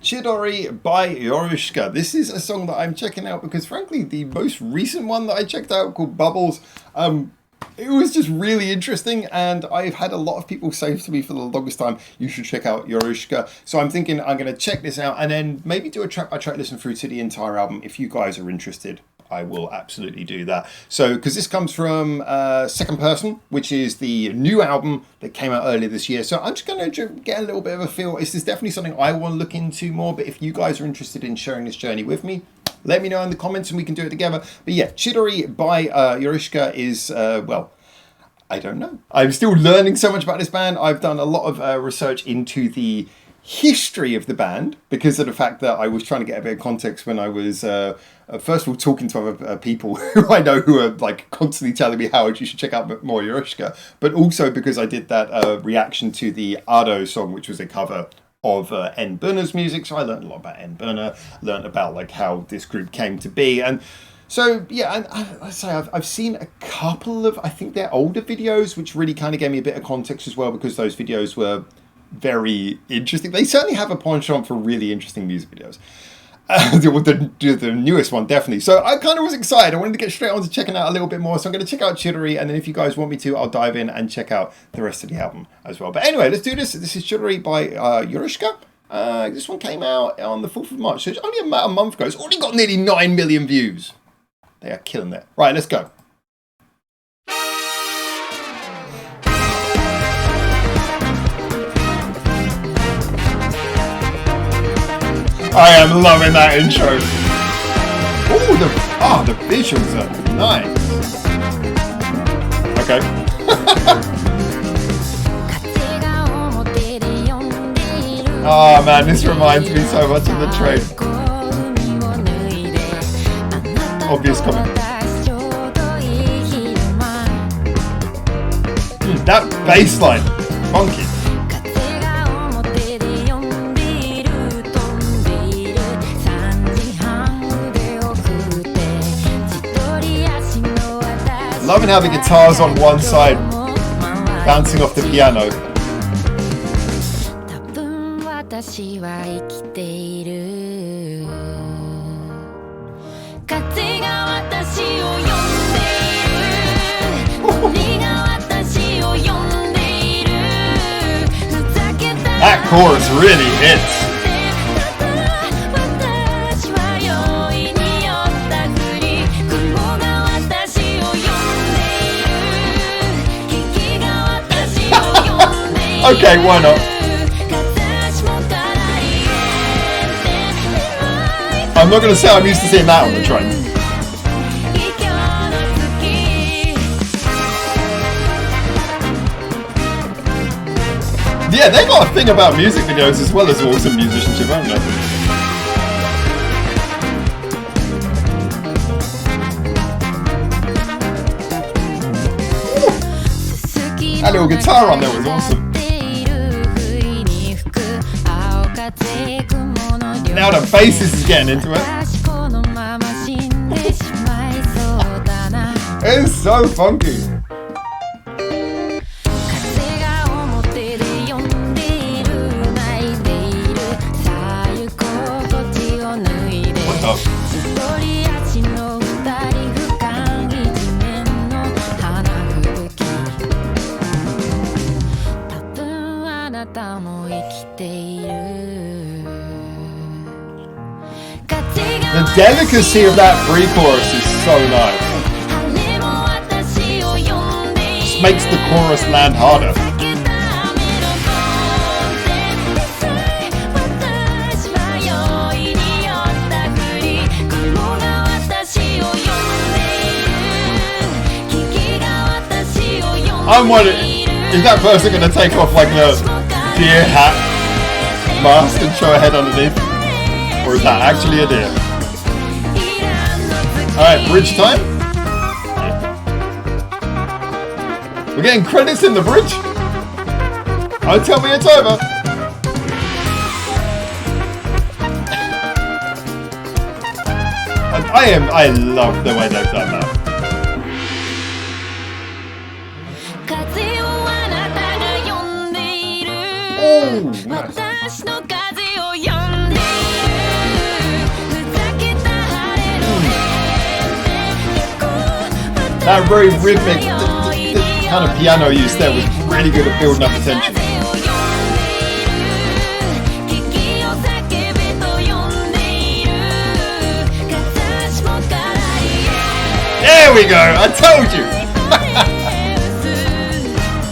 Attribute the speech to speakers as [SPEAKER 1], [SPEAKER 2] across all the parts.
[SPEAKER 1] Chidori by Yorushka. This is a song that I'm checking out because, frankly, the most recent one that I checked out called Bubbles, it was just really interesting, and I've had a lot of people say to me for the longest time, you should check out Yorushka. So I'm thinking I'm going to check this out and then maybe do a track by track listen through to the entire album. If you guys are interested, I will absolutely do that. So, because this comes from Second Person, which is the new album that came out earlier this year. So I'm just going to get a little bit of a feel. This is definitely something I want to look into more, but if you guys are interested in sharing this journey with me, let me know in the comments and we can do it together. But yeah, Chidori by Yorushka is, well, I don't know. I'm still learning so much about this band. I've done a lot of research into the history of the band because of the fact that I was trying to get a bit of context when I was, first of all, talking to other people who I know who are like constantly telling me, Howard, you should check out more Yorushka. But also because I did that reaction to the Ado song, which was a cover of N. Burner's music. So I learned a lot about N. Burner, learned about like how this group came to be. And so, yeah, and I say I've seen a couple of, I think they're older videos, which really kind of gave me a bit of context as well, because those videos were very interesting. They certainly have a penchant for really interesting music videos. The newest one, definitely. So I kind of was excited. I wanted to get straight on to checking out a little bit more. So I'm going to check out Chidori, and then if you guys want me to, I'll dive in and check out the rest of the album as well. But anyway, let's do this. This is Chidori by Yorushka. This one came out on the 4th of March, so it's only about a month ago. It's already got nearly 9 million views. They are killing it. Right, let's go. I am loving that intro. Oh, the visuals are nice. Okay. Oh man, this reminds me so much of the train. Obvious comment. That bass line, funky. Loving how the guitar's on one side, bouncing off the piano. That chorus really hits. Okay, why not? I'm not going to say I'm used to seeing that on the train. Yeah, they got a thing about music videos as well as awesome musicianship, haven't they? That little guitar on there was awesome. Now the bassist is getting into it. It's so funky. What the? The delicacy of that pre-chorus is so nice. Just makes the chorus land harder. I'm wondering, is that person going to take off like a deer hat mask and show a head underneath? Or is that actually a deer? Alright, bridge time. We're getting credits in the bridge. Don't tell me it's over. And I love the way they've done that. Oh, nice. That very rhythmic, the kind of piano use there was really good at building up the tension. There we go, I told you!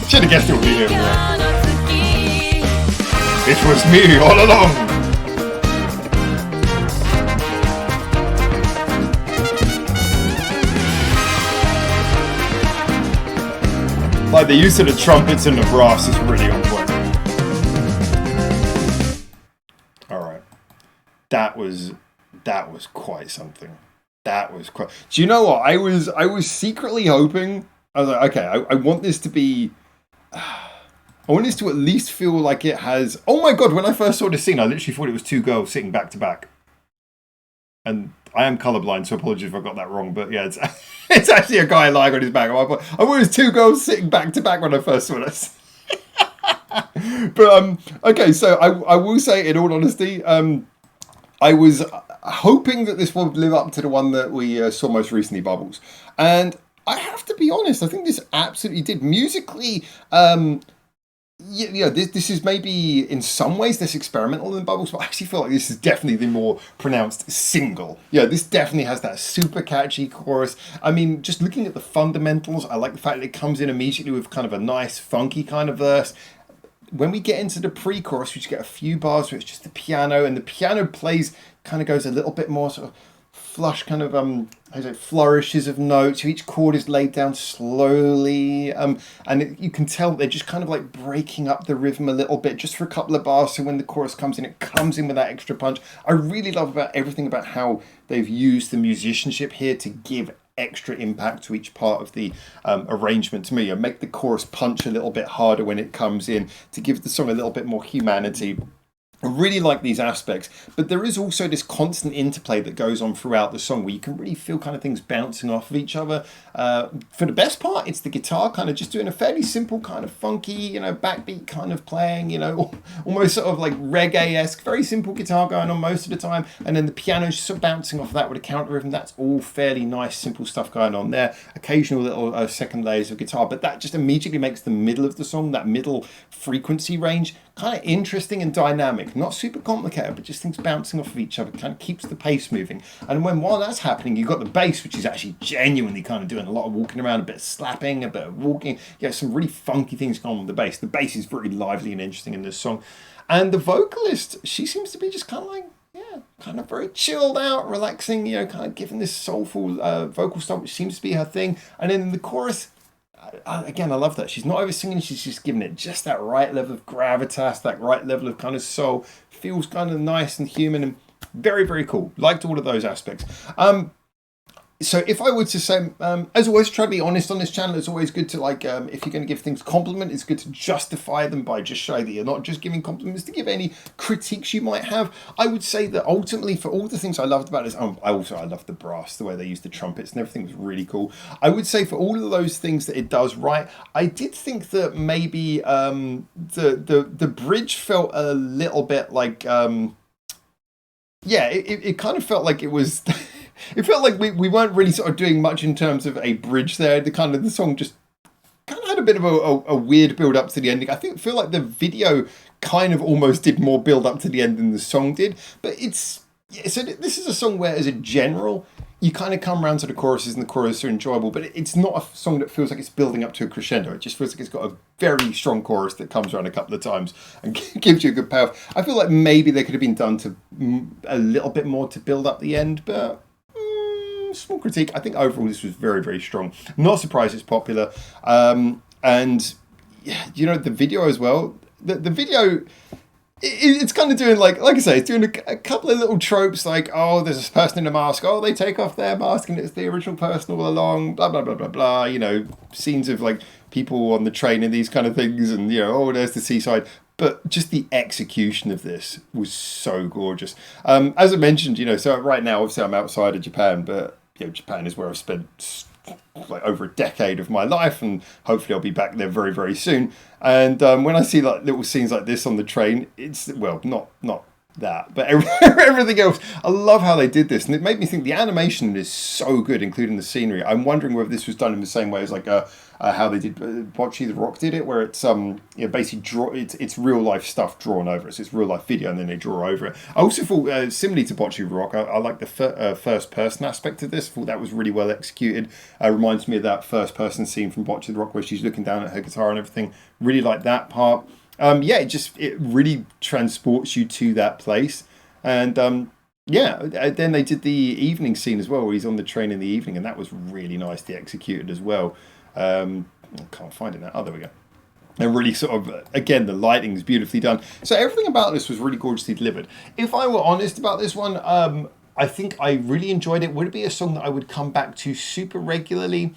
[SPEAKER 1] Should have guessed it would be him. It was me all along! Like the use of the trumpets and the brass is really on point. Alright. That was quite something. That was quite. Do you know what? I was secretly hoping. I was like, okay, I want this to be. I want this to at least feel like it has. Oh my god! When I first saw this scene, I literally thought it was two girls sitting back to back. And I am colorblind, so apologies if I got that wrong. But yeah, it's actually a guy lying on his back. I thought it was two girls sitting back to back when I first saw this. But okay, so I will say, in all honesty, I was hoping that this would live up to the one that we saw most recently, Bubbles. And I have to be honest, I think this absolutely did. Musically, this is maybe in some ways less experimental than Bubbles, but I actually feel like this is definitely the more pronounced single. Yeah, this definitely has that super catchy chorus. I mean, just looking at the fundamentals, I like the fact that it comes in immediately with kind of a nice, funky kind of verse. When we get into the pre-chorus, we just get a few bars where it's just the piano, and the piano plays, kind of goes a little bit more sort of flush, kind of flourishes of notes. Each chord is laid down slowly, and you can tell they're just kind of like breaking up the rhythm a little bit, just for a couple of bars. So when the chorus comes in, it comes in with that extra punch. I really love about everything about how they've used the musicianship here to give extra impact to each part of the arrangement to me, and make the chorus punch a little bit harder when it comes in, to give the song a little bit more humanity. I really like these aspects, but there is also this constant interplay that goes on throughout the song where you can really feel kind of things bouncing off of each other. For the best part, it's the guitar kind of just doing a fairly simple kind of funky, backbeat kind of playing, almost sort of like reggae-esque, very simple guitar going on most of the time, and then the piano's just sort of bouncing off of that with a counter rhythm. That's all fairly nice, simple stuff going on there. Occasional little second layers of guitar, but that just immediately makes the middle of the song, that middle frequency range, kind of interesting and dynamic. Not super complicated, but just things bouncing off of each other, kind of keeps the pace moving. And while that's happening, you've got the bass, which is actually genuinely kind of doing a lot of walking around, a bit of slapping, a bit of walking. Yeah, some really funky things going on with the bass. The bass is very lively and interesting in this song. And the vocalist, she seems to be just kind of like, kind of very chilled out, relaxing, kind of giving this soulful vocal style, which seems to be her thing. And then in the chorus, again, I love that. She's not over singing, she's just giving it just that right level of gravitas, that right level of kind of soul. Feels kind of nice and human and very, very cool. Liked all of those aspects. So if I were to say, as always, try to be honest on this channel. It's always good to if you're going to give things compliment, it's good to justify them by just showing that you're not just giving compliments, to give any critiques you might have. I would say that ultimately, for all the things I loved about this, I loved the brass, the way they used the trumpets and everything was really cool. I would say for all of those things that it does right, I did think that maybe the bridge felt a little bit like, it kind of felt like it was... It felt like we weren't really sort of doing much in terms of a bridge there. The song just kind of had a bit of a weird build up to the ending. I feel like the video kind of almost did more build up to the end than the song did. But so this is a song where, as a general, you kind of come around to the choruses and the choruses are enjoyable, but it's not a song that feels like it's building up to a crescendo. It just feels like it's got a very strong chorus that comes around a couple of times and gives you a good payoff. I feel like maybe they could have been done to a little bit more to build up the end, but... small critique. I think overall this was very, very strong. Not surprised it's popular. And the video as well. The video, it's kind of doing like I say, it's doing a couple of little tropes like, oh, there's this person in a mask. Oh, they take off their mask and it's the original person all along. Blah blah blah blah blah. Scenes of like people on the train and these kind of things, and oh, there's the seaside. But just the execution of this was so gorgeous. As I mentioned, so right now, obviously I'm outside of Japan, but Japan is where I've spent like over a decade of my life, and hopefully I'll be back there very, very soon. And when I see like little scenes like this on the train, it's, well, not that. But everything else, I love how they did this, and it made me think the animation is so good, including the scenery. I'm wondering whether this was done in the same way as like how they did Bocce the Rock did it, where it's basically it's real life stuff drawn over it. So it's real life video, and then they draw over it. I also thought similarly to Bocce the Rock, I like the first person aspect of this. I thought that was really well executed. Reminds me of that first person scene from Bocce the Rock where she's looking down at her guitar and everything. Really like that part. It really transports you to that place. And then they did the evening scene as well, where he's on the train in the evening, and that was really nicely executed as well. I can't find it now. Oh, there we go. And really sort of, again, the lighting is beautifully done. So everything about this was really gorgeously delivered. If I were honest about this one, I think I really enjoyed it. Would it be a song that I would come back to super regularly?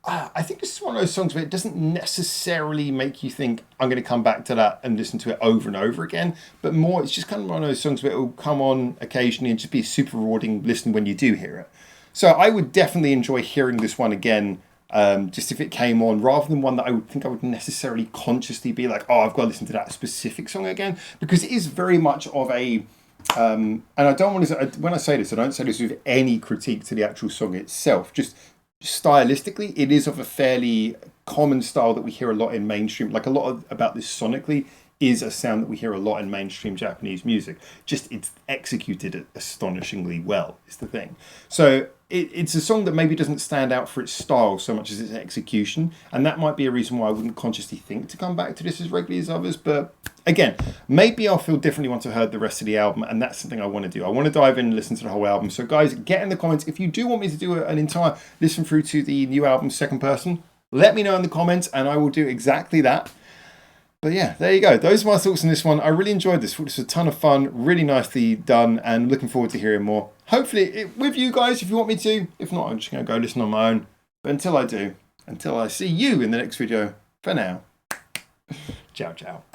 [SPEAKER 1] I think this is one of those songs where it doesn't necessarily make you think I'm going to come back to that and listen to it over and over again, but more it's just kind of one of those songs where it will come on occasionally and just be a super rewarding listen when you do hear it. So I would definitely enjoy hearing this one again, just if it came on, rather than one that I would think I would necessarily consciously be like, oh, I've got to listen to that specific song again, because it is very much of a and I don't want to, when I say this, I don't say this with any critique to the actual song itself, just stylistically, it is of a fairly common style that we hear a lot in mainstream. Like a lot about this sonically is a sound that we hear a lot in mainstream Japanese music. Just it's executed astonishingly well is the thing. So it's a song that maybe doesn't stand out for its style so much as its execution, and that might be a reason why I wouldn't consciously think to come back to this as regularly as others. But again, maybe I'll feel differently once I've heard the rest of the album, and that's something I want to do. I want to dive in and listen to the whole album. So guys, get in the comments if you do want me to do an entire listen through to the new album second person. Let me know in the comments and I will do exactly that. But yeah, there you go. Those are my thoughts on this one. I really enjoyed this. It was a ton of fun, really nicely done, and looking forward to hearing more. Hopefully with you guys if you want me to. If not, I'm just going to go listen on my own. But until I do, until I see you in the next video, for now, ciao, ciao.